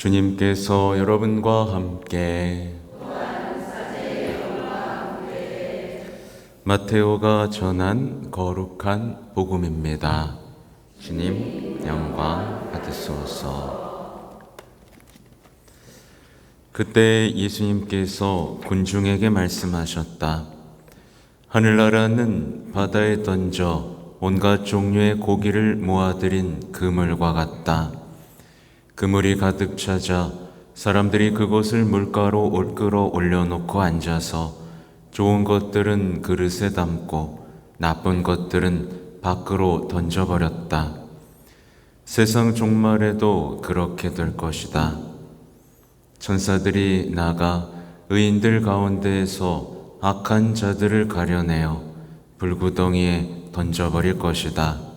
주님께서 여러분과 함께 마테오가 전한 거룩한 복음입니다. 주님 영광 받으소서. 그때 예수님께서 군중에게 말씀하셨다. 하늘나라는 바다에 던져 온갖 종류의 고기를 모아들인 그물과 같다. 그물이 가득 차자 사람들이 그것을 물가로 끌어올려놓고 앉아서 좋은 것들은 그릇에 담고 나쁜 것들은 밖으로 던져버렸다. 세상 종말에도 그렇게 될 것이다. 천사들이 나가 의인들 가운데에서 악한 자들을 가려내어 불구덩이에 던져버릴 것이다.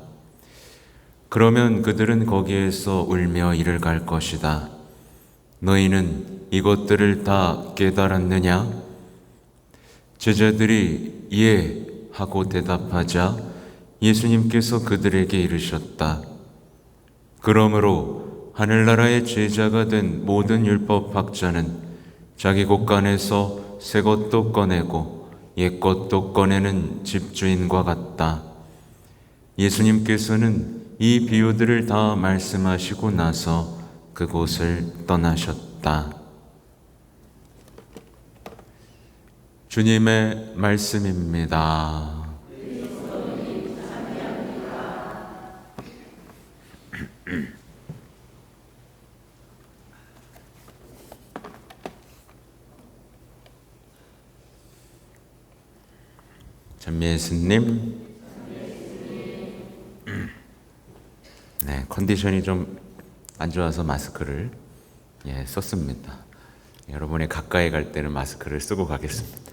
그러면 그들은 거기에서 울며 이를 갈 것이다. 너희는 이것들을 다 깨달았느냐? 제자들이 예 하고 대답하자 예수님께서 그들에게 이르셨다. 그러므로 하늘나라의 제자가 된 모든 율법학자는 자기 곳간에서 새 것도 꺼내고 옛 것도 꺼내는 집주인과 같다. 예수님께서는 이 비유들을 다 말씀하시고 나서 그곳을 떠나셨다. 주님의 말씀입니다. 전미 예수님, 네, 컨디션이 좀 안 좋아서 마스크를 썼습니다. 여러분이 가까이 갈 때는 마스크를 쓰고 가겠습니다.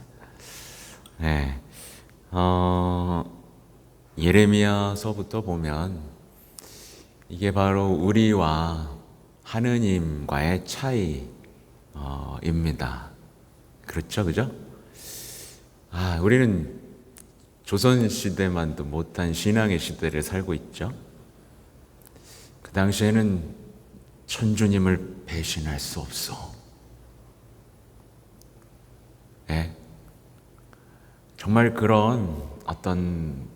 네, 예레미야서부터 보면 이게 바로 우리와 하느님과의 차이입니다. 그렇죠, 그죠? 우리는 조선시대만도 못한 신앙의 시대를 살고 있죠. 그 당시에는 천주님을 배신할 수 없어. 정말 그런 어떤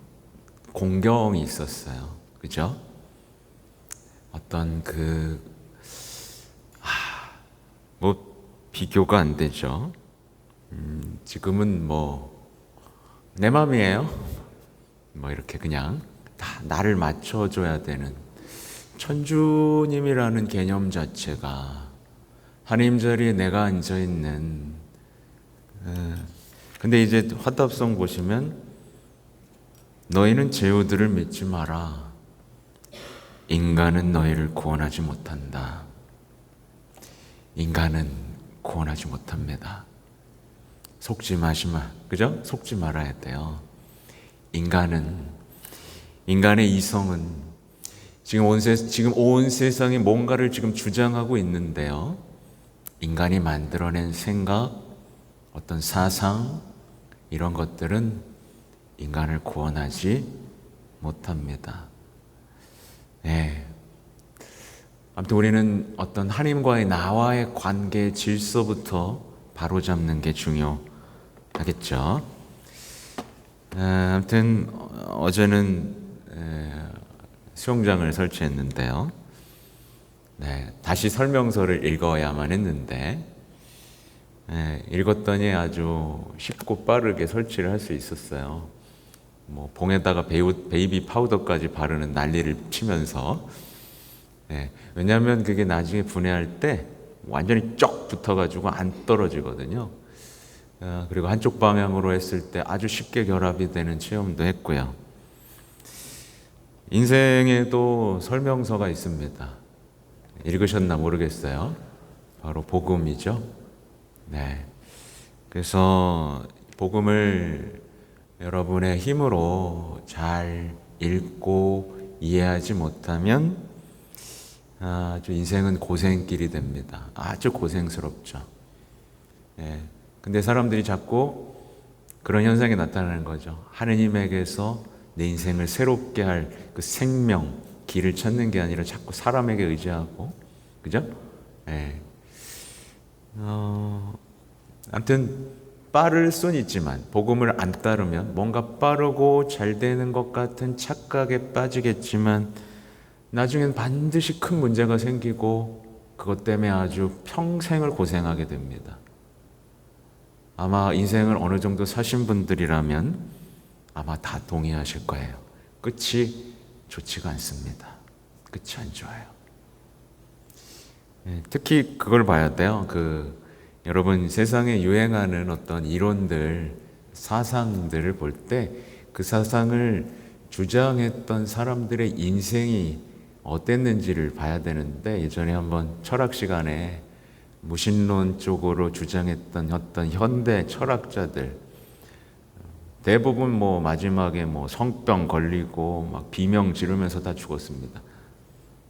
공경이 있었어요. 그죠? 어떤 비교가 안 되죠. 지금은 내 맘이에요. 이렇게 그냥 다 나를 맞춰줘야 되는 천주님이라는 개념 자체가 하나님 자리에 내가 앉아있는 근데 이제 화답성 보시면 너희는 제후들을 믿지 마라. 인간은 너희를 구원하지 못한다. 인간은 구원하지 못합니다. 속지 마시마. 그죠? 속지 말아야 돼요. 인간의 이성은 지금 온 세상에 뭔가를 지금 주장하고 있는데요. 인간이 만들어낸 생각, 어떤 사상, 이런 것들은 인간을 구원하지 못합니다. 아무튼 우리는 어떤 하나님과의 나와의 관계 질서부터 바로잡는 게 중요하겠죠. 아무튼 어제는 수영장을 설치했는데요. 다시 설명서를 읽어야만 했는데 읽었더니 아주 쉽고 빠르게 설치를 할 수 있었어요. 봉에다가 베이비 파우더까지 바르는 난리를 치면서 왜냐하면 그게 나중에 분해할 때 완전히 쩍 붙어가지고 안 떨어지거든요. 그리고 한쪽 방향으로 했을 때 아주 쉽게 결합이 되는 체험도 했고요. 인생에도 설명서가 있습니다. 읽으셨나 모르겠어요. 바로 복음이죠. 그래서 복음을 여러분의 힘으로 잘 읽고 이해하지 못하면 아주 인생은 고생길이 됩니다. 아주 고생스럽죠. 근데 사람들이 자꾸 그런 현상이 나타나는 거죠. 하느님에게서 내 인생을 새롭게 할 그 생명, 길을 찾는 게 아니라 자꾸 사람에게 의지하고, 그죠? 예. 아무튼 빠를 순 있지만 복음을 안 따르면 뭔가 빠르고 잘 되는 것 같은 착각에 빠지겠지만 나중엔 반드시 큰 문제가 생기고 그것 때문에 아주 평생을 고생하게 됩니다. 아마 인생을 어느 정도 사신 분들이라면 아마 다 동의하실 거예요. 끝이 좋지가 않습니다. 끝이 안 좋아요. 특히 그걸 봐야 돼요. 여러분 세상에 유행하는 어떤 이론들, 사상들을 볼 때 그 사상을 주장했던 사람들의 인생이 어땠는지를 봐야 되는데, 예전에 한번 철학 시간에 무신론 쪽으로 주장했던 어떤 현대 철학자들 대부분 마지막에 성병 걸리고 막 비명 지르면서 다 죽었습니다.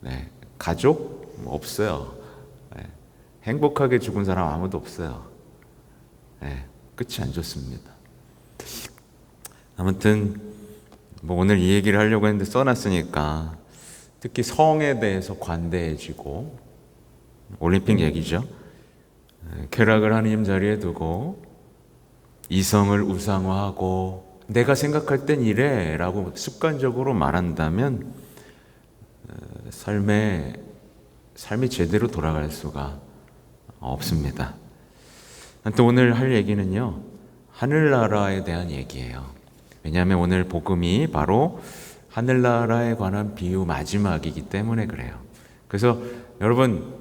네, 가족 없어요. 네, 행복하게 죽은 사람 아무도 없어요. 네, 끝이 안 좋습니다. 아무튼 오늘 이 얘기를 하려고 했는데 써놨으니까, 특히 성에 대해서 관대해지고, 올림픽 얘기죠. 쾌락을 하느님 자리에 두고 이성을 우상화하고 내가 생각할 땐 이래 라고 습관적으로 말한다면 삶이 제대로 돌아갈 수가 없습니다. 또 오늘 할 얘기는요, 하늘나라에 대한 얘기예요. 왜냐하면 오늘 복음이 바로 하늘나라에 관한 비유 마지막이기 때문에 그래요. 그래서 여러분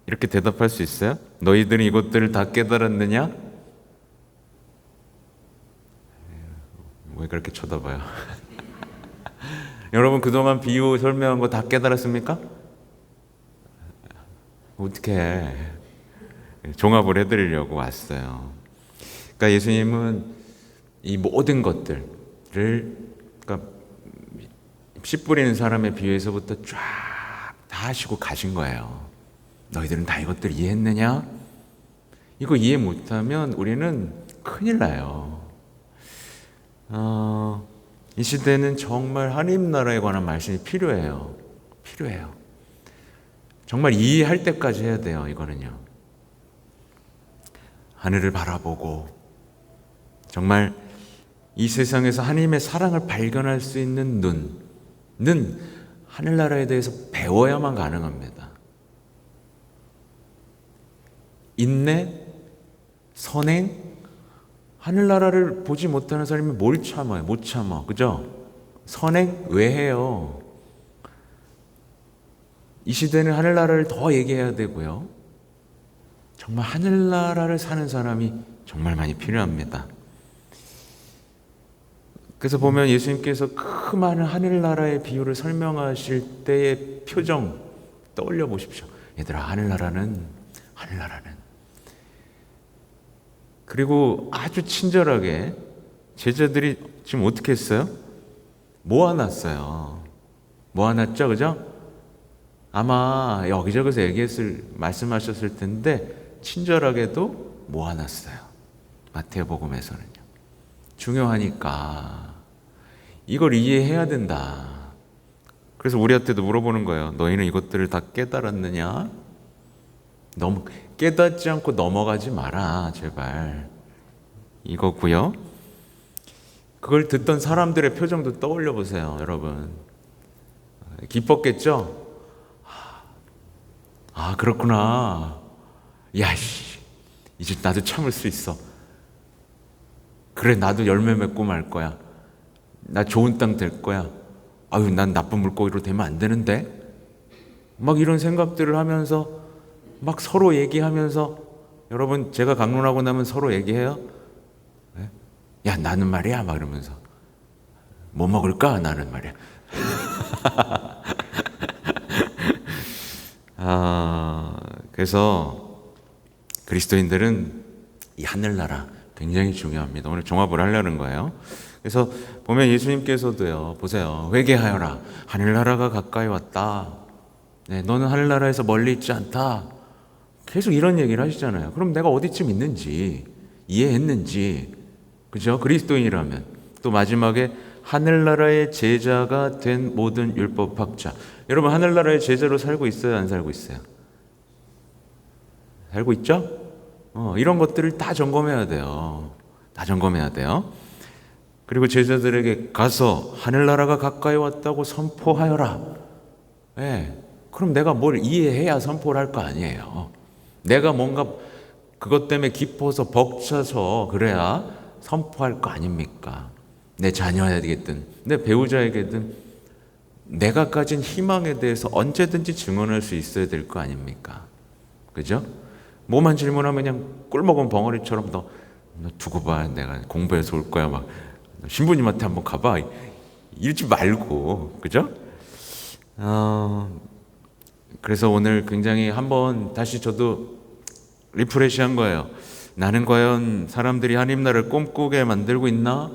이렇게 대답할 수 있어요? 너희들이 이것들을 다 깨달았느냐? 왜 그렇게 쳐다봐요? 여러분 그동안 비유 설명한 거 다 깨달았습니까? 어떻게 종합을 해드리려고 왔어요. 그러니까 예수님은 이 모든 것들을, 그러니까 씨 뿌리는 사람의 비유에서부터 쫙 다 하시고 가신 거예요. 너희들은 다 이것들 이해했느냐? 이거 이해 못하면 우리는 큰일 나요. 이 시대는 정말 하나님 나라에 관한 말씀이 필요해요. 정말 이해할 때까지 해야 돼요. 이거는요. 하늘을 바라보고 정말 이 세상에서 하나님의 사랑을 발견할 수 있는 눈은 하늘나라에 대해서 배워야만 가능합니다. 인내, 선행, 하늘나라를 보지 못하는 사람이 뭘 참아요? 못 참아. 그죠? 선행 왜 해요? 이 시대는 하늘나라를 더 얘기해야 되고요. 정말 하늘나라를 사는 사람이 정말 많이 필요합니다. 그래서 보면 예수님께서 그 많은 하늘나라의 비유를 설명하실 때의 표정 떠올려 보십시오. 얘들아, 하늘나라는 그리고 아주 친절하게 제자들이 지금 어떻게 했어요? 모아놨어요. 모아놨죠, 그죠? 아마 여기저기서 말씀하셨을 텐데 친절하게도 모아놨어요. 마태복음에서는요. 중요하니까 이걸 이해해야 된다. 그래서 우리한테도 물어보는 거예요. 너희는 이것들을 다 깨달았느냐? 너무 깨닫지 않고 넘어가지 마라, 제발. 이거고요. 그걸 듣던 사람들의 표정도 떠올려 보세요, 여러분. 기뻤겠죠? 아, 그렇구나. 야씨, 이제 나도 참을 수 있어. 그래, 나도 열매 맺고 말 거야. 나 좋은 땅 될 거야. 아유, 난 나쁜 물고기로 되면 안 되는데. 막 이런 생각들을 하면서 막 서로 얘기하면서, 여러분 제가 강론하고 나면 서로 얘기해요. 야, 나는 말이야, 막 이러면서 뭐 먹을까? 나는 말이야. 그래서 그리스도인들은 이 하늘나라 굉장히 중요합니다. 오늘 종합을 하려는 거예요. 그래서 보면 예수님께서도요, 보세요. 회개하여라. 하늘나라가 가까이 왔다. 네, 너는 하늘나라에서 멀리 있지 않다. 계속 이런 얘기를 하시잖아요. 그럼 내가 어디쯤 있는지, 이해했는지, 그죠? 그리스도인이라면. 또 마지막에 하늘나라의 제자가 된 모든 율법학자. 여러분, 하늘나라의 제자로 살고 있어요? 안 살고 있어요? 살고 있죠? 이런 것들을 다 점검해야 돼요. 다 점검해야 돼요. 그리고 제자들에게 가서 하늘나라가 가까이 왔다고 선포하여라. 예. 그럼 내가 뭘 이해해야 선포를 할 거 아니에요. 내가 뭔가 그것 때문에 기뻐서 벅차서 그래야 선포할 거 아닙니까? 내 자녀에게든 내 배우자에게든 내가 가진 희망에 대해서 언제든지 증언할 수 있어야 될 거 아닙니까? 그죠? 뭐만 질문하면 그냥 꿀먹은 벙어리처럼 너 두고 봐. 내가 공부해서 올 거야. 막 신부님한테 한번 가봐. 이러지 말고. 그죠? 그래서 오늘 굉장히 한번 다시 저도 리프레시한 거예요. 나는 과연 사람들이 하나님 나라를 꿈꾸게 만들고 있나?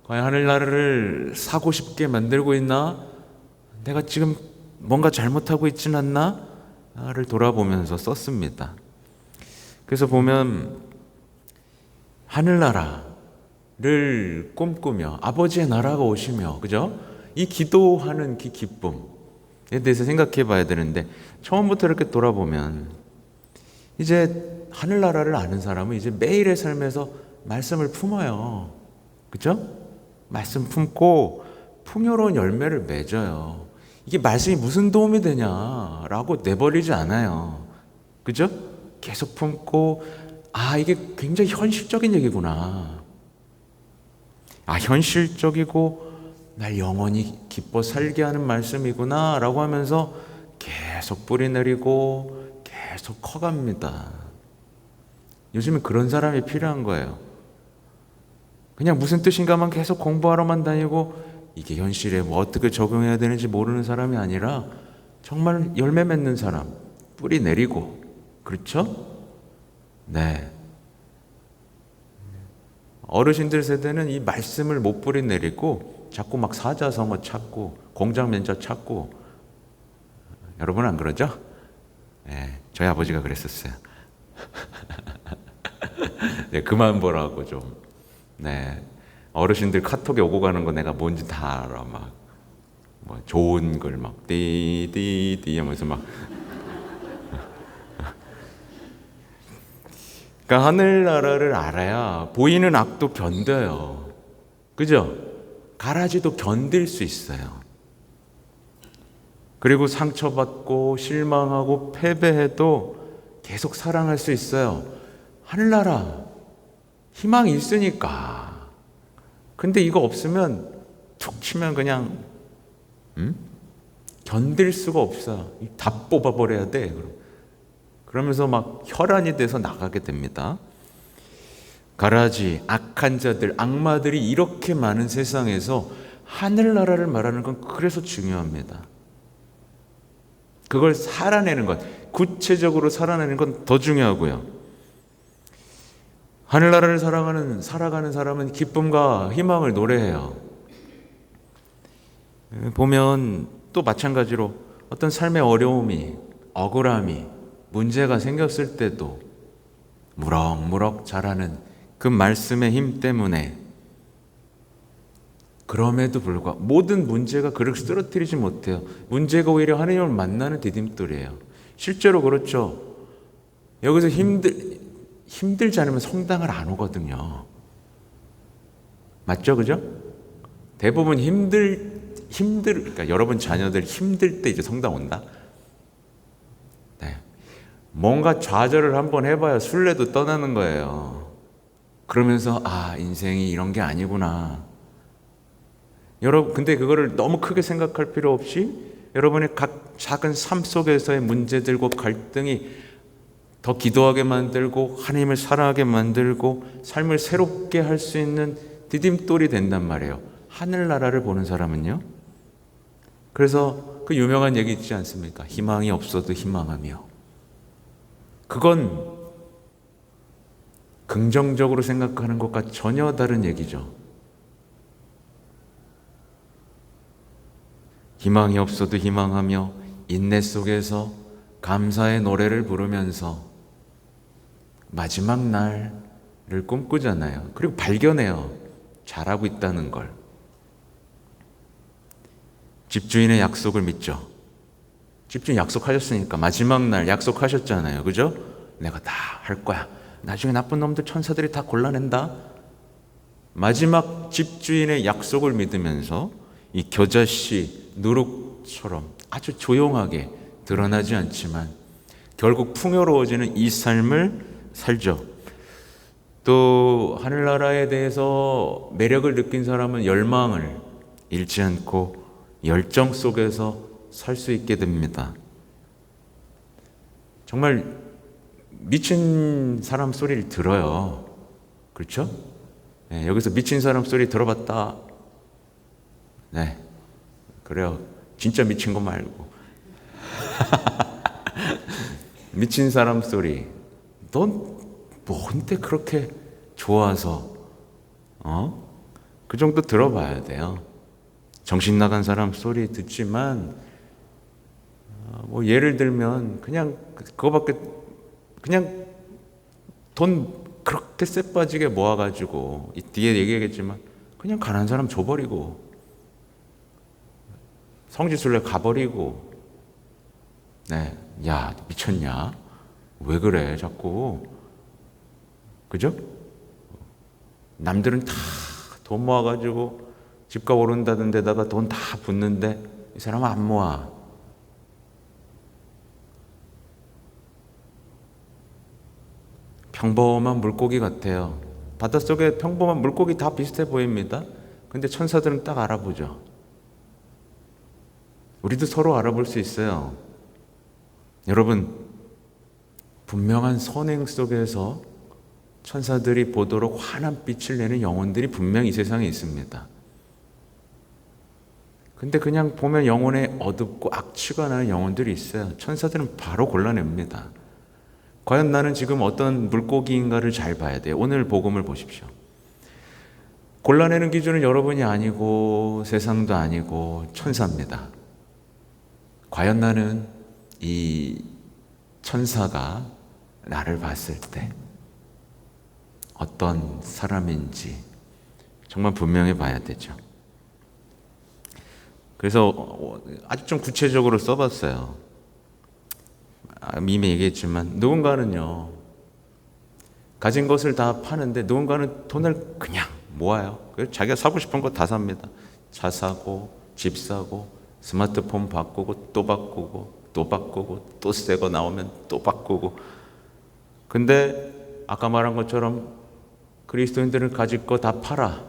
과연 하늘나라를 사고 싶게 만들고 있나? 내가 지금 뭔가 잘못하고 있진 않나? 를 돌아보면서 썼습니다. 그래서 보면 하늘나라를 꿈꾸며 아버지의 나라가 오시며, 그죠? 이 기도하는 그 기쁨에 대해서 생각해 봐야 되는데, 처음부터 이렇게 돌아보면 이제 하늘나라를 아는 사람은 이제 매일의 삶에서 말씀을 품어요. 그죠? 말씀 품고 풍요로운 열매를 맺어요. 이게 말씀이 무슨 도움이 되냐라고 내버리지 않아요. 그죠? 계속 품고, 이게 굉장히 현실적인 얘기구나. 현실적이고 날 영원히 기뻐 살게 하는 말씀이구나 라고 하면서 계속 뿌리 내리고 계속 커갑니다. 요즘은 그런 사람이 필요한 거예요. 그냥 무슨 뜻인가만 계속 공부하러만 다니고 이게 현실에 뭐 어떻게 적용해야 되는지 모르는 사람이 아니라 정말 열매 맺는 사람, 뿌리 내리고. 그렇죠? 네. 어르신들 세대는 이 말씀을 못 뿌리 내리고 자꾸 막 사자성어 찾고 공장 면접 찾고. 여러분 안 그러죠? 네, 저희 아버지가 그랬었어요. 네, 그만 보라고 좀. 네, 어르신들 카톡에 오고 가는 거 내가 뭔지 다 알아. 막 뭐 좋은 걸 막 띠띠띠 하면서 막. 그러니까 하늘나라를 알아야 보이는 악도 견뎌요. 그죠? 가라지도 견딜 수 있어요. 그리고 상처받고 실망하고 패배해도 계속 사랑할 수 있어요. 하늘나라 희망이 있으니까. 근데 이거 없으면 툭 치면 그냥 견딜 수가 없어. 다 뽑아버려야 돼. 그러면서 막 혈안이 돼서 나가게 됩니다. 가라지, 악한 자들, 악마들이 이렇게 많은 세상에서 하늘나라를 말하는 건 그래서 중요합니다. 그걸 살아내는 것, 구체적으로 살아내는 건 더 중요하고요. 하늘나라를 살아가는 사람은 기쁨과 희망을 노래해요. 보면 또 마찬가지로 어떤 삶의 어려움이, 억울함이, 문제가 생겼을 때도 무럭무럭 자라는 그 말씀의 힘 때문에 그럼에도 불구하고 모든 문제가 그를 쓰러뜨리지 못해요. 문제가 오히려 하나님을 만나는 디딤돌이에요. 실제로 그렇죠. 여기서 힘들지 않으면 성당을 안 오거든요. 맞죠? 그죠? 대부분 그러니까 여러분 자녀들 힘들 때 이제 성당 온다? 네. 뭔가 좌절을 한번 해봐야 순례도 떠나는 거예요. 그러면서 인생이 이런 게 아니구나. 여러분, 근데 그거를 너무 크게 생각할 필요 없이 여러분의 각 작은 삶 속에서의 문제들과 갈등이 더 기도하게 만들고 하나님을 사랑하게 만들고 삶을 새롭게 할 수 있는 디딤돌이 된단 말이에요. 하늘나라를 보는 사람은요. 그래서 그 유명한 얘기 있지 않습니까? 희망이 없어도 희망하며. 그건 긍정적으로 생각하는 것과 전혀 다른 얘기죠. 희망이 없어도 희망하며 인내 속에서 감사의 노래를 부르면서 마지막 날을 꿈꾸잖아요. 그리고 발견해요. 잘하고 있다는 걸. 집주인의 약속을 믿죠. 집주인 약속하셨으니까 마지막 날 약속하셨잖아요. 그죠? 내가 다 할 거야. 나중에 나쁜 놈들 천사들이 다 골라낸다. 마지막 집주인의 약속을 믿으면서 이 겨자씨 누룩처럼 아주 조용하게 드러나지 않지만 결국 풍요로워지는 이 삶을 살죠. 또 하늘나라에 대해서 매력을 느낀 사람은 열망을 잃지 않고 열정 속에서 살 수 있게 됩니다. 정말 미친 사람 소리를 들어요. 그렇죠? 네, 여기서 미친 사람 소리 들어봤다. 네, 그래요. 진짜 미친 거 말고. 미친 사람 소리. 넌 뭔데 그렇게 좋아서 그 정도 들어봐야 돼요. 정신 나간 사람 소리 듣지만 뭐 예를 들면 그냥 그거밖에 그냥 돈 그렇게 쎄 빠지게 모아가지고 뒤에 얘기하겠지만 그냥 가난한 사람 줘버리고 성지순례 가버리고 네, 야 미쳤냐? 왜 그래 자꾸 그죠? 남들은 다 돈 모아가지고 집값 오른다는 데다가 돈 다 붓는데 이 사람은 안 모아. 평범한 물고기 같아요. 바닷속에 평범한 물고기 다 비슷해 보입니다. 근데 천사들은 딱 알아보죠. 우리도 서로 알아볼 수 있어요. 여러분, 분명한 선행 속에서 천사들이 보도록 환한 빛을 내는 영혼들이 분명히 이 세상에 있습니다. 근데 그냥 보면 영혼에 어둡고 악취가 나는 영혼들이 있어요. 천사들은 바로 골라냅니다. 과연 나는 지금 어떤 물고기인가를 잘 봐야 돼요. 오늘 복음을 보십시오. 골라내는 기준은 여러분이 아니고 세상도 아니고 천사입니다. 과연 나는 이 천사가 나를 봤을 때 어떤 사람인지 정말 분명히 봐야 되죠. 그래서 아주 좀 구체적으로 써봤어요. 이미 얘기했지만 누군가는요 가진 것을 다 파는데 누군가는 돈을 그냥 모아요. 그래서 자기가 사고 싶은 거 다 삽니다. 차 사고 집 사고 스마트폰 바꾸고 또 바꾸고 또 바꾸고 또 새 거 나오면 또 바꾸고. 근데 아까 말한 것처럼 그리스도인들은 가질 거 다 팔아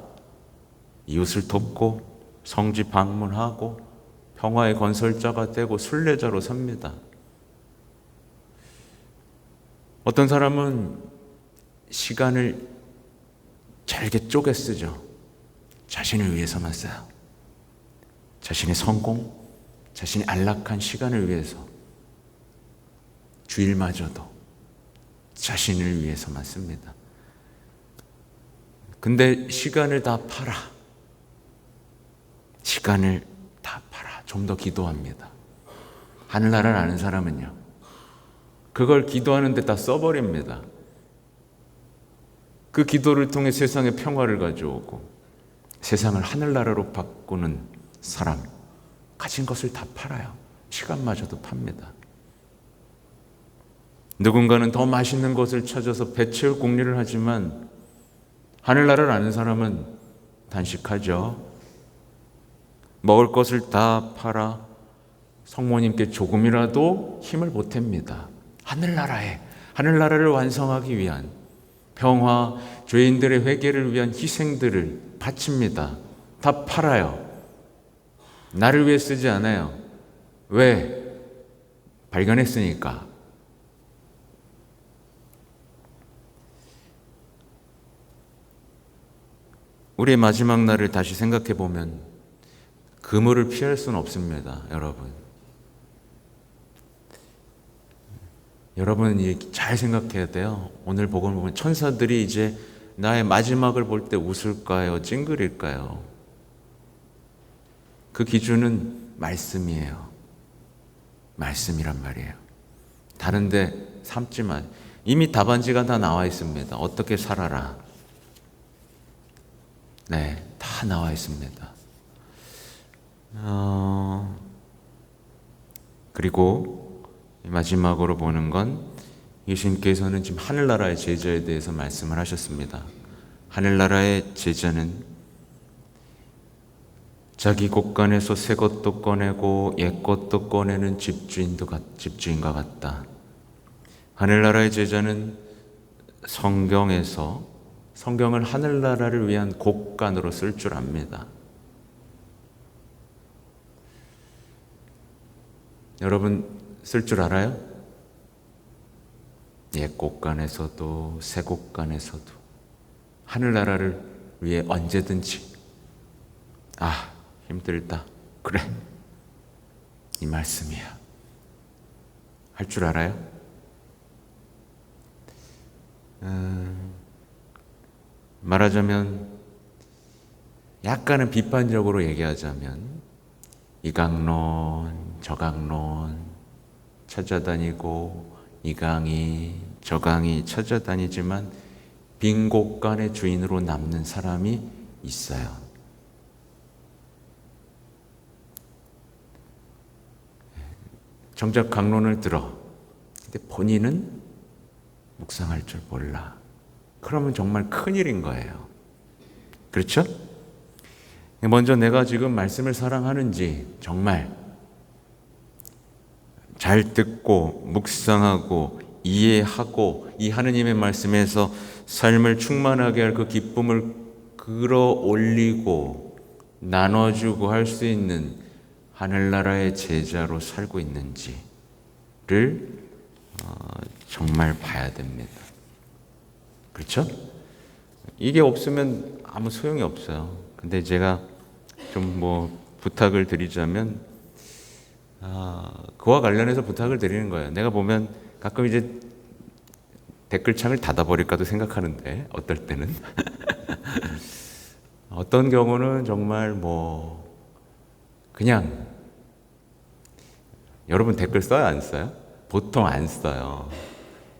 이웃을 돕고 성지 방문하고 평화의 건설자가 되고 순례자로 삽니다. 어떤 사람은 시간을 잘게 쪼개 쓰죠. 자신을 위해서만 써요. 자신의 성공, 자신의 안락한 시간을 위해서 주일마저도 자신을 위해서만 씁니다. 근데 시간을 다 팔아. 시간을 다 팔아. 좀 더 기도합니다. 하늘나라를 아는 사람은요. 그걸 기도하는데 다 써버립니다. 그 기도를 통해 세상에 평화를 가져오고 세상을 하늘나라로 바꾸는 사람. 가진 것을 다 팔아요. 시간마저도 팝니다. 누군가는 더 맛있는 것을 찾아서 배 채울 궁리를 하지만 하늘나라를 아는 사람은 단식하죠. 먹을 것을 다 팔아 성모님께 조금이라도 힘을 보탭니다. 하늘나라를 완성하기 위한 평화, 죄인들의 회개를 위한 희생들을 바칩니다. 다 팔아요. 나를 위해 쓰지 않아요. 왜? 발견했으니까. 우리의 마지막 날을 다시 생각해 보면 그물을 피할 수는 없습니다, 여러분. 여러분 잘 생각해야 돼요. 오늘 복음을 보면 천사들이 이제 나의 마지막을 볼 때 웃을까요? 찡그릴까요? 그 기준은 말씀이에요. 말씀이란 말이에요. 다른데 삼지만 이미 답안지가 다 나와 있습니다. 어떻게 살아라. 네, 다 나와 있습니다. 그리고 마지막으로 보는 건 예수님께서는 지금 하늘나라의 제자에 대해서 말씀을 하셨습니다. 하늘나라의 제자는 자기 곳간에서 새 것도 꺼내고 옛 것도 꺼내는 집주인과 같다. 하늘나라의 제자는 성경을 하늘나라를 위한 곳간으로 쓸 줄 압니다. 여러분 쓸 줄 알아요? 옛 곳간에서도 새 곳간에서도 하늘나라를 위해 언제든지 힘들다. 그래. 이 말씀이야. 할 줄 알아요? 말하자면 약간은 비판적으로 얘기하자면 이 강론, 저 강론 찾아다니고 이 강의, 저 강의 찾아다니지만 빈 곳간의 주인으로 남는 사람이 있어요. 정작 강론을 들어. 근데 본인은 묵상할 줄 몰라. 그러면 정말 큰일인 거예요. 그렇죠? 먼저 내가 지금 말씀을 사랑하는지 정말 잘 듣고 묵상하고 이해하고 이 하느님의 말씀에서 삶을 충만하게 할 그 기쁨을 끌어올리고 나눠주고 할 수 있는 하늘나라의 제자로 살고 있는지를 정말 봐야 됩니다. 그렇죠? 이게 없으면 아무 소용이 없어요. 근데 제가 좀 부탁을 드리자면 그와 관련해서 부탁을 드리는 거예요. 내가 보면 가끔 이제 댓글창을 닫아버릴까도 생각하는데 어떨 때는 어떤 경우는 정말 그냥 여러분 댓글 써요, 안 써요? 보통 안 써요.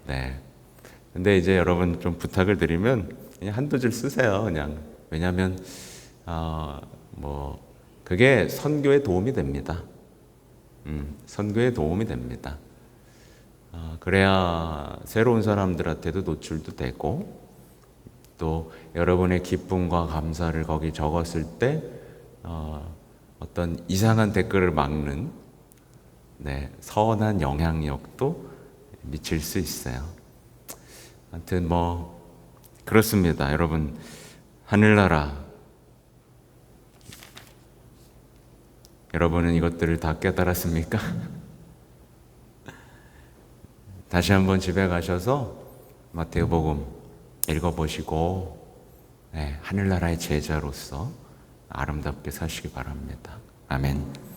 네. 근데 이제 여러분 좀 부탁을 드리면 그냥 한두 줄 쓰세요, 그냥. 왜냐하면 그게 선교에 도움이 됩니다. 선교에 도움이 됩니다. 그래야 새로운 사람들한테도 노출도 되고 또 여러분의 기쁨과 감사를 거기 적었을 때 어떤 이상한 댓글을 막는 선한 영향력도 미칠 수 있어요. 아무튼 그렇습니다. 여러분 하늘나라 여러분은 이것들을 다 깨달았습니까? 다시 한번 집에 가셔서 마태복음 읽어보시고 하늘나라의 제자로서 아름답게 사시기 바랍니다. 아멘.